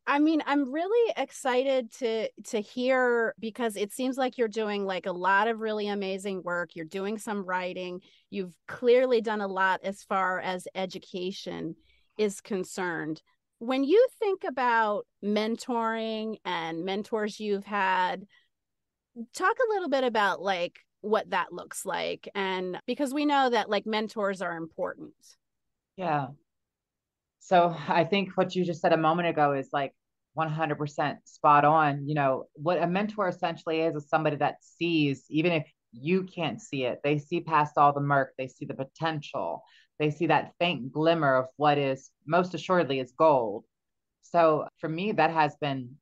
I mean, I'm really excited to hear, because it seems like you're doing like a lot of really amazing work. You're doing some writing. You've clearly done a lot as far as education is concerned. When you think about mentoring and mentors you've had, talk a little bit about like what that looks like. And because we know that like mentors are important. Yeah. So I think what you just said a moment ago is like 100% spot on. What a mentor essentially is somebody that sees, even if you can't see it, they see past all the murk, they see the potential, they see that faint glimmer of what is most assuredly is gold. So for me, that has been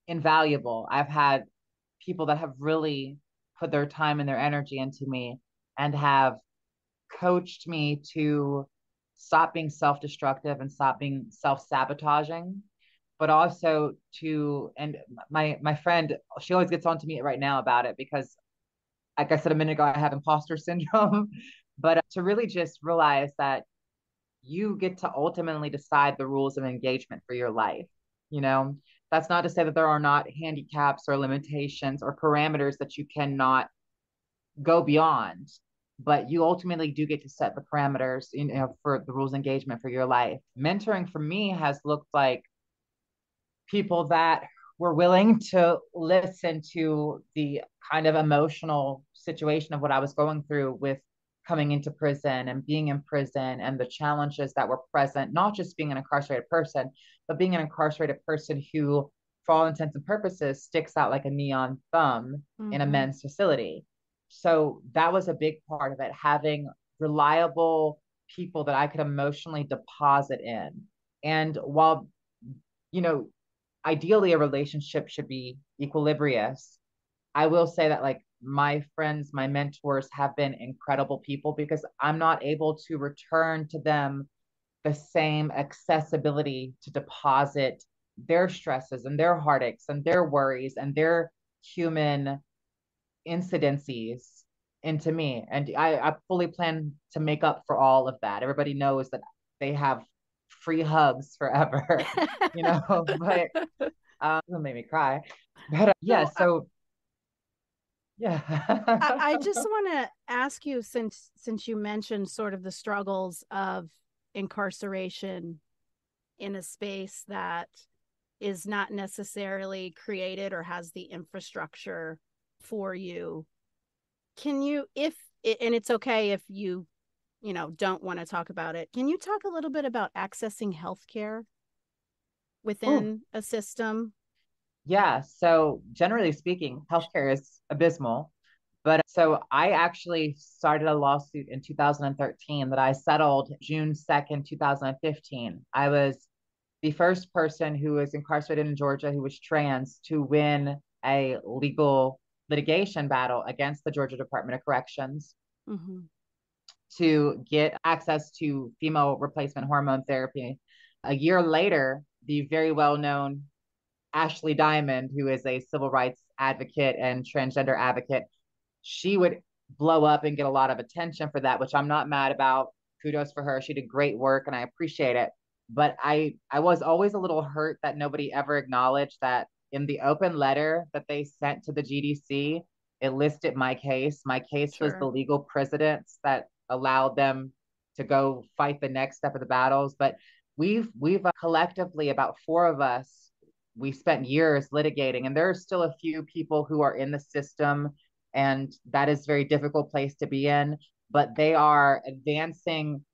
invaluable. I've had people that have really put their time and their energy into me and have coached me to stop being self-destructive and stop being self-sabotaging, but also to, and my friend, she always gets on to me right now about it because, like I said a minute ago, I have imposter syndrome, but to really just realize that you get to ultimately decide the rules of engagement for your life. You know, that's not to say that there are not handicaps or limitations or parameters that you cannot go beyond, but you ultimately do get to set the parameters, you know, for the rules of engagement for your life. Mentoring for me has looked like people that were willing to listen to the kind of emotional situation of what I was going through with coming into prison and being in prison and the challenges that were present, not just being an incarcerated person, but being an incarcerated person who, for all intents and purposes, sticks out like a neon thumb in a men's facility. So that was a big part of it, having reliable people that I could emotionally deposit in. And while, you know, ideally a relationship should be equilibrious, I will say that like my friends, my mentors have been incredible people because I'm not able to return to them the same accessibility to deposit their stresses and their heartaches and their worries and their human incidences into me. And I fully plan to make up for all of that. Everybody knows that they have free hugs forever, you know, but it'll make me cry. But yeah, so yeah. I just want to ask you, since you mentioned sort of the struggles of incarceration in a space that is not necessarily created or has the infrastructure for you. Can you, if, and it's okay if you don't want to talk about it, can you talk a little bit about accessing healthcare within Ooh. a system? Yeah. So generally speaking, healthcare is abysmal. But so I actually started a lawsuit in 2013 that I settled June 2nd, 2015. I was the first person who was incarcerated in Georgia who was trans to win a legal litigation battle against the Georgia Department of Corrections to get access to female replacement hormone therapy. A year later, the very well known Ashley Diamond, who is a civil rights advocate and transgender advocate, she would blow up and get a lot of attention for that, which I'm not mad about. Kudos for her. She did great work and I appreciate it. But I was always a little hurt that nobody ever acknowledged that in the open letter that they sent to the GDC, it listed my case. My case was the legal precedents that allowed them to go fight the next step of the battles. But we've collectively, about four of us, we spent years litigating, and there are still a few people who are in the system, and that is a very difficult place to be in, but they are advancing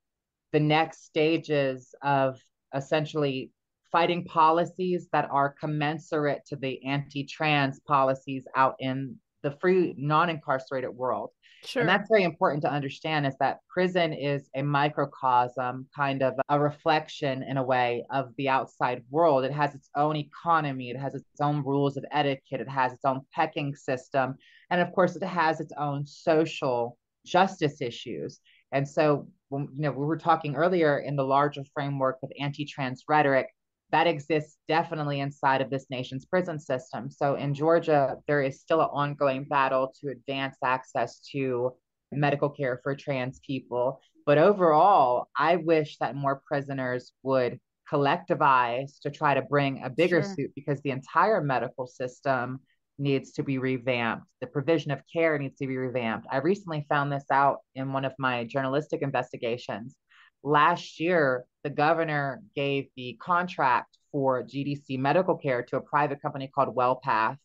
the next stages of essentially fighting policies that are commensurate to the anti-trans policies out in the free non-incarcerated world. Sure. And that's very important to understand, is that prison is a microcosm, kind of a reflection in a way of the outside world. It has its own economy, it has its own rules of etiquette, it has its own pecking system, and of course it has its own social justice issues. And so when we were talking earlier in the larger framework of anti-trans rhetoric, that exists definitely inside of this nation's prison system. So in Georgia, there is still an ongoing battle to advance access to medical care for trans people. But overall, I wish that more prisoners would collectivize to try to bring a bigger suit, because the entire medical system needs to be revamped. The provision of care needs to be revamped. I recently found this out in one of my journalistic investigations. Last year, the governor gave the contract for GDC medical care to a private company called WellPath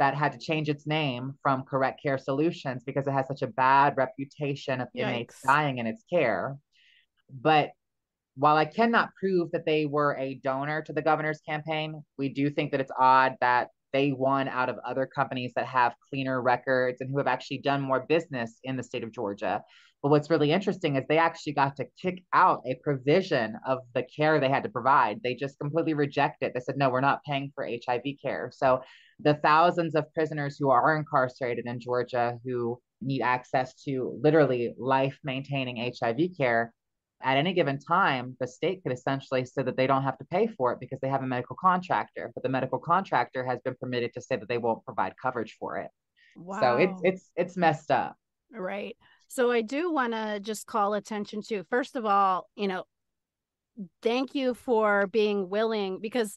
that had to change its name from Correct Care Solutions because it has such a bad reputation of inmates dying in its care. But while I cannot prove that they were a donor to the governor's campaign, we do think that it's odd that they won out of other companies that have cleaner records and who have actually done more business in the state of Georgia. But what's really interesting is they actually got to kick out a provision of the care they had to provide. They just completely rejected it. They said, no, we're not paying for HIV care. So the thousands of prisoners who are incarcerated in Georgia who need access to literally life-maintaining HIV care, At any given time, the state could essentially say that they don't have to pay for it because they have a medical contractor, but the medical contractor has been permitted to say that they won't provide coverage for it. So Wow. it's messed up. Right. So I do want to just call attention to, first of all, thank you for being willing, because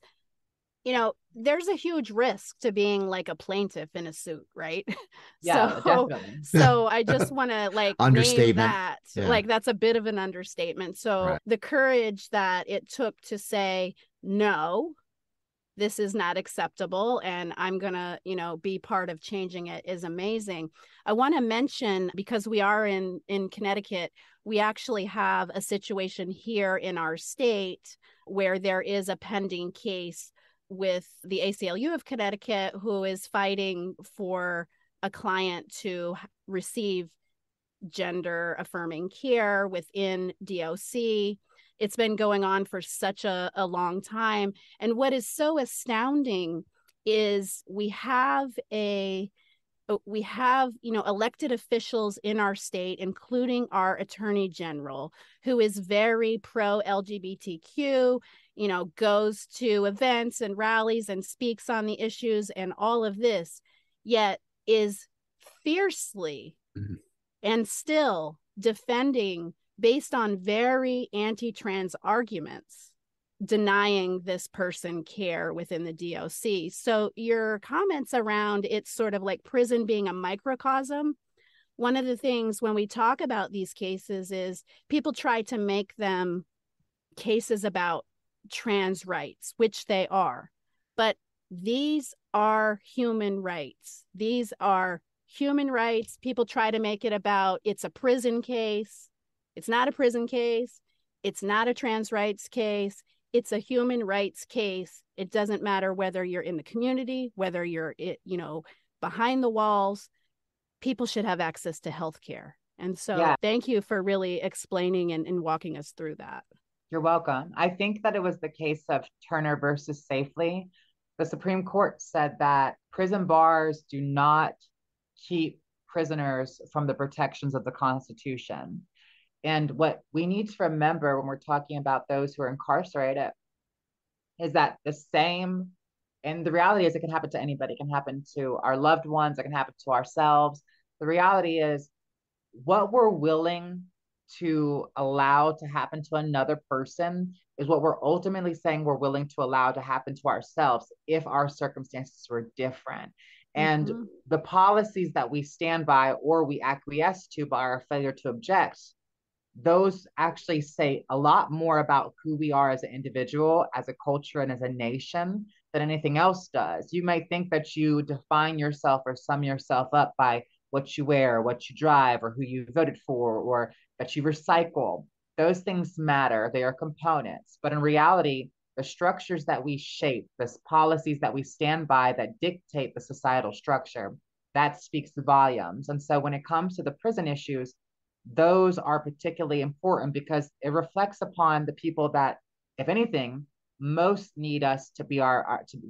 there's a huge risk to being like a plaintiff in a suit, right? Yeah, So definitely. so I just want to like name Understatement. that. Yeah. Like that's a bit of an understatement. So Right. the courage that it took to say no, this is not acceptable and I'm going to, be part of changing it is amazing. I want to mention, because we are in Connecticut, we actually have a situation here in our state where there is a pending case with the ACLU of Connecticut, who is fighting for a client to receive gender affirming care within DOC. It's been going on for such a long time. And what is so astounding is we have elected officials in our state, including our attorney general, who is very pro LGBTQ, goes to events and rallies and speaks on the issues and all of this, yet is fiercely and still defending, based on very anti-trans arguments, denying this person care within the DOC. So your comments around it's sort of like prison being a microcosm. One of the things when we talk about these cases is people try to make them cases about trans rights, which they are. But these are human rights. These are human rights. People try to make it about it's a prison case. It's not a prison case. It's not a trans rights case. It's a human rights case. It doesn't matter whether you're in the community, whether you're, behind the walls. People should have access to health care. And so thank you for really explaining and walking us through that. You're welcome. I think that it was the case of Turner versus Safely. The Supreme Court said that prison bars do not keep prisoners from the protections of the Constitution. And what we need to remember when we're talking about those who are incarcerated is that and the reality is it can happen to anybody. It can happen to our loved ones. It can happen to ourselves. The reality is what we're willing to allow to happen to another person is what we're ultimately saying we're willing to allow to happen to ourselves if our circumstances were different. And the policies that we stand by or we acquiesce to by our failure to object, those actually say a lot more about who we are as an individual, as a culture, and as a nation than anything else does. You might think that you define yourself or sum yourself up by what you wear, what you drive, or who you voted for, or that you recycle. Those things matter. They are components. But in reality, the structures that we shape, the policies that we stand by that dictate the societal structure, that speaks volumes. And so when it comes to the prison issues, those are particularly important because it reflects upon the people that, if anything, most need us to be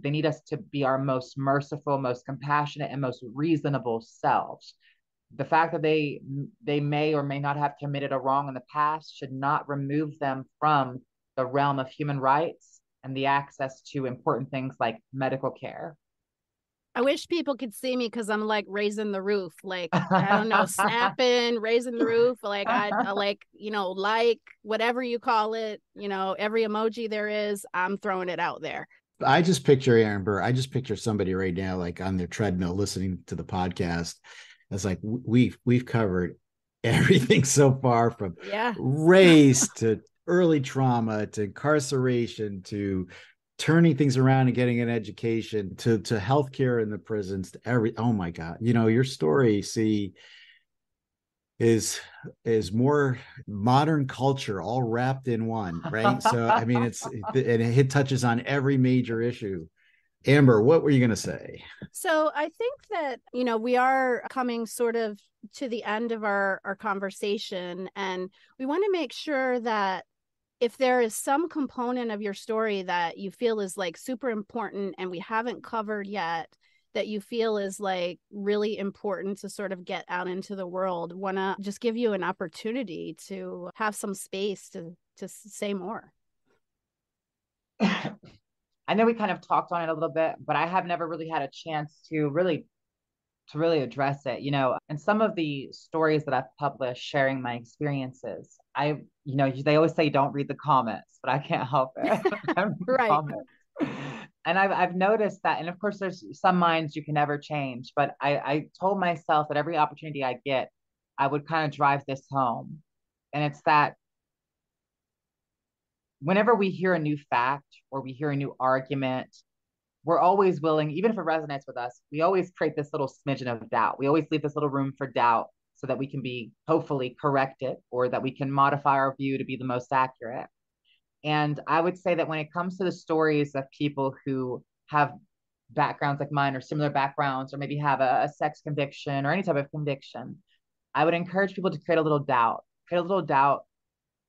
they need us to be our most merciful, most compassionate, and most reasonable selves. The fact that they may or may not have committed a wrong in the past should not remove them from the realm of human rights and the access to important things like medical care. I wish people could see me because I'm like raising the roof, like, I don't know, snapping, raising the roof. Like I like, like whatever you call it, every emoji there is, I'm throwing it out there. I just picture Amber. I just picture somebody right now, like on their treadmill, listening to the podcast. It's like we've covered everything so far, from race to early trauma to incarceration to turning things around and getting an education to healthcare in the prisons to oh my God, your story, is more modern culture all wrapped in one, right? So I mean, it touches on every major issue. Amber, what were you going to say? So I think that, we are coming sort of to the end of our conversation, and we want to make sure that if there is some component of your story that you feel is like super important and we haven't covered yet, that you feel is like really important to sort of get out into the world, want to just give you an opportunity to have some space to say more. I know we kind of talked on it a little bit, but I have never really had a chance to really address it, you know. And some of the stories that I've published sharing my experiences, they always say don't read the comments, but I can't help it. I read the Right. comments. And I've noticed that, and of course there's some minds you can never change, but I told myself that every opportunity I get, I would kind of drive this home. And it's that whenever we hear a new fact or we hear a new argument, we're always willing, even if it resonates with us, we always create this little smidgen of doubt. We always leave this little room for doubt so that we can be hopefully corrected or that we can modify our view to be the most accurate. And I would say that when it comes to the stories of people who have backgrounds like mine or similar backgrounds, or maybe have a sex conviction or any type of conviction, I would encourage people to create a little doubt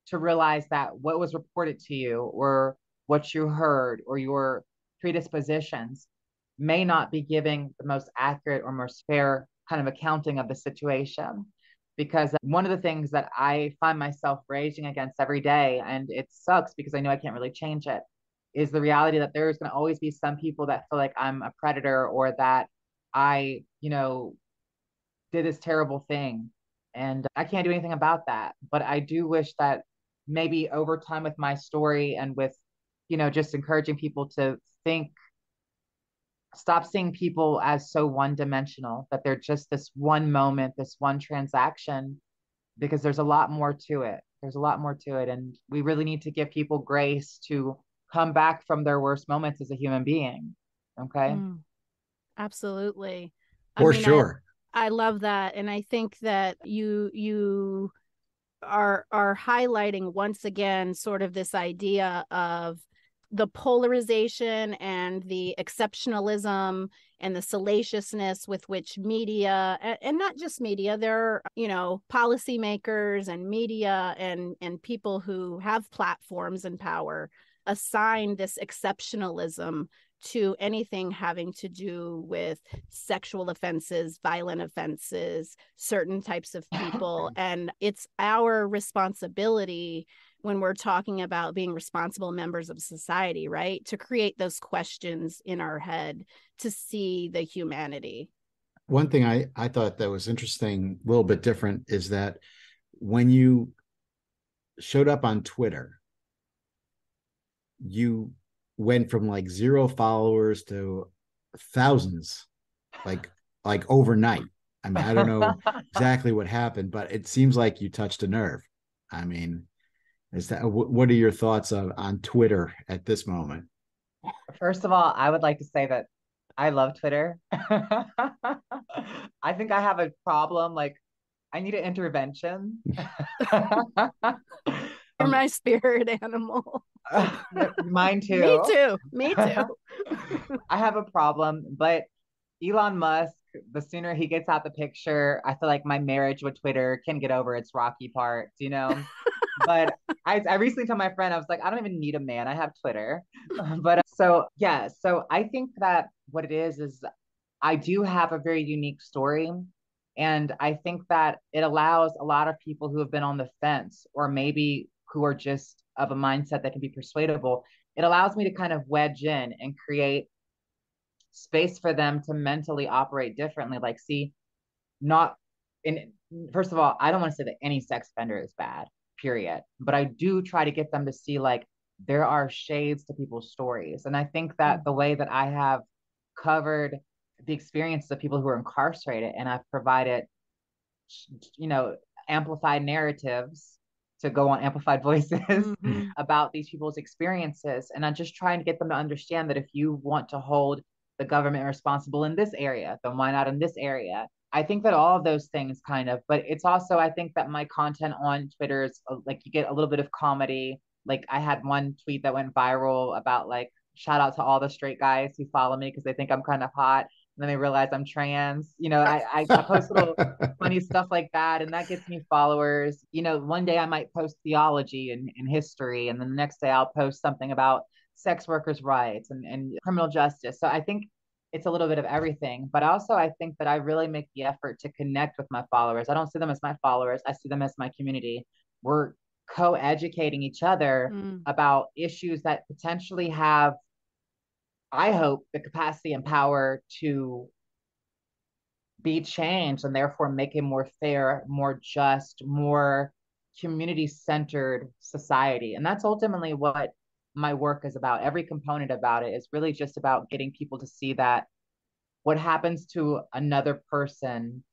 to realize that what was reported to you or what you heard or your predispositions may not be giving the most accurate or most fair kind of accounting of the situation. Because one of the things that I find myself raging against every day, and it sucks because I know I can't really change it, is the reality that there's going to always be some people that feel like I'm a predator or that I, did this terrible thing. And I can't do anything about that. But I do wish that maybe over time with my story and with, just encouraging people to think, stop seeing people as so one dimensional, that they're just this one moment, this one transaction, because there's a lot more to it. There's a lot more to it. And we really need to give people grace to come back from their worst moments as a human being. Okay. Absolutely. For sure. I love that. And I think that you are highlighting once again sort of this idea of the polarization and the exceptionalism and the salaciousness with which media, and not just media, there are, policymakers and media and people who have platforms and power assign this exceptionalism to anything having to do with sexual offenses, violent offenses, certain types of people. And it's our responsibility when we're talking about being responsible members of society, right? To create those questions in our head to see the humanity. One thing I thought that was interesting, a little bit different, is that when you showed up on Twitter, you went from like 0 followers to thousands, like overnight. I mean, I don't know exactly what happened, but it seems like you touched a nerve. I mean, what are your thoughts on Twitter at this moment? First of all, I would like to say that I love Twitter. I think I have a problem. Like, I need an intervention. You're my spirit animal. Mine too. Me too. I have a problem, but Elon Musk, the sooner he gets out the picture, I feel like my marriage with Twitter can get over its rocky parts. But I recently told my friend, I was like, I don't even need a man. I have Twitter. But so I think that what it is I do have a very unique story. And I think that it allows a lot of people who have been on the fence or maybe who are just of a mindset that can be persuadable. It allows me to kind of wedge in and create space for them to mentally operate differently. Like, see, not in first of all, I don't want to say that any sex offender is bad, period. But I do try to get them to see like there are shades to people's stories. And I think that the way that I have covered the experiences of people who are incarcerated and I've provided, you know, amplified narratives to go on amplified voices about these people's experiences. And I'm just trying to get them to understand that if you want to hold the government responsible in this area, then why not in this area? I think that all of those things kind of, but it's also, I think that my content on Twitter is like you get a little bit of comedy. Like I had one tweet that went viral about like, shout out to all the straight guys who follow me because they think I'm kind of hot. And then they realize I'm trans. I post little funny stuff like that. And that gets me followers. One day I might post theology and history. And then the next day I'll post something about sex workers' rights and criminal justice. So I think it's a little bit of everything. But also, I think that I really make the effort to connect with my followers. I don't see them as my followers, I see them as my community. We're co-educating each other about issues that potentially have, I hope, the capacity and power to be changed and therefore make a more fair, more just, more community-centered society. And that's ultimately what my work is about. Every component about it is really just about getting people to see that what happens to another person,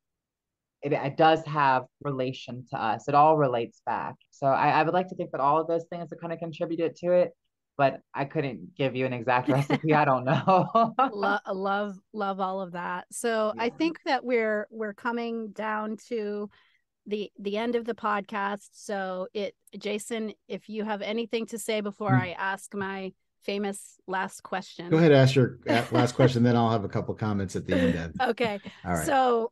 it does have relation to us. It all relates back. So I would like to think that all of those things have kind of contributed to it, but I couldn't give you an exact recipe. I don't know. love all of that. So yeah. I think that we're coming down to the end of the podcast. So Jason, if you have anything to say before I ask my famous last question. Go ahead, ask your last question, then I'll have a couple comments at the end of. Okay. All right. So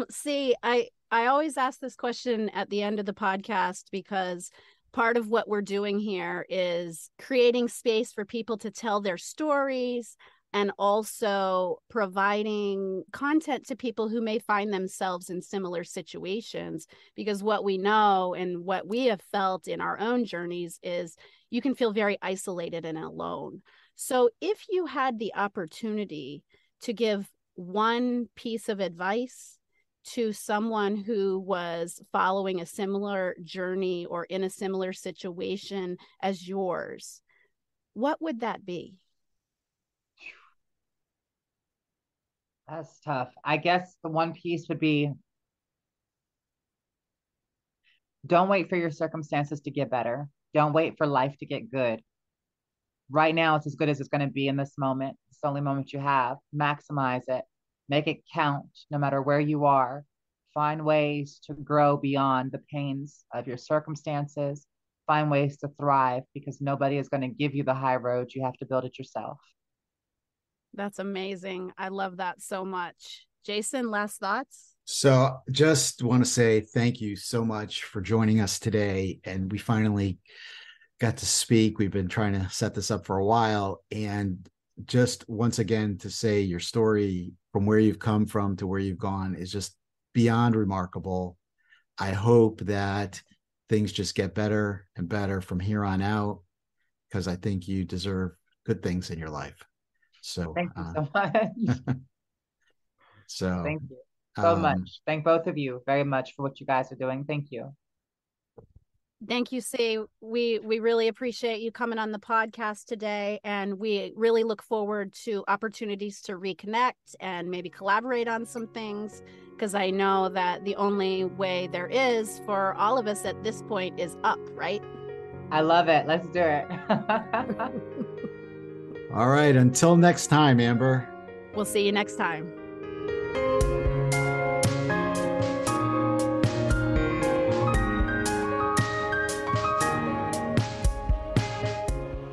see, I always ask this question at the end of the podcast because part of what we're doing here is creating space for people to tell their stories and also providing content to people who may find themselves in similar situations. Because what we know and what we have felt in our own journeys is you can feel very isolated and alone. So if you had the opportunity to give one piece of advice to someone who was following a similar journey or in a similar situation as yours, what would that be? That's tough. I guess the one piece would be, don't wait for your circumstances to get better. Don't wait for life to get good. Right now, it's as good as it's going to be in this moment. It's the only moment you have. Maximize it. Make it count no matter where you are. Find ways to grow beyond the pains of your circumstances. Find ways to thrive because nobody is going to give you the high road. You have to build it yourself. That's amazing. I love that so much. Jason, last thoughts? So just want to say thank you so much for joining us today. And we finally got to speak. We've been trying to set this up for a while. And just once again, to say your story from where you've come from to where you've gone is just beyond remarkable. I hope that things just get better and better from here on out, because I think you deserve good things in your life. So thank you so much. So thank you so much. Thank both of you very much for what you guys are doing. Thank you. Thank you, C. We really appreciate you coming on the podcast today, and we really look forward to opportunities to reconnect and maybe collaborate on some things, because I know that the only way there is for all of us at this point is up, right? I love it. Let's do it. All right. Until next time, Amber. We'll see you next time.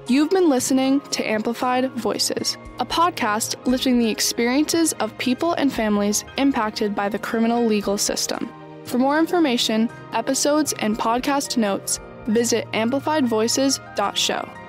You've been listening to Amplified Voices, a podcast lifting the experiences of people and families impacted by the criminal legal system. For more information, episodes, and podcast notes, visit amplifiedvoices.show.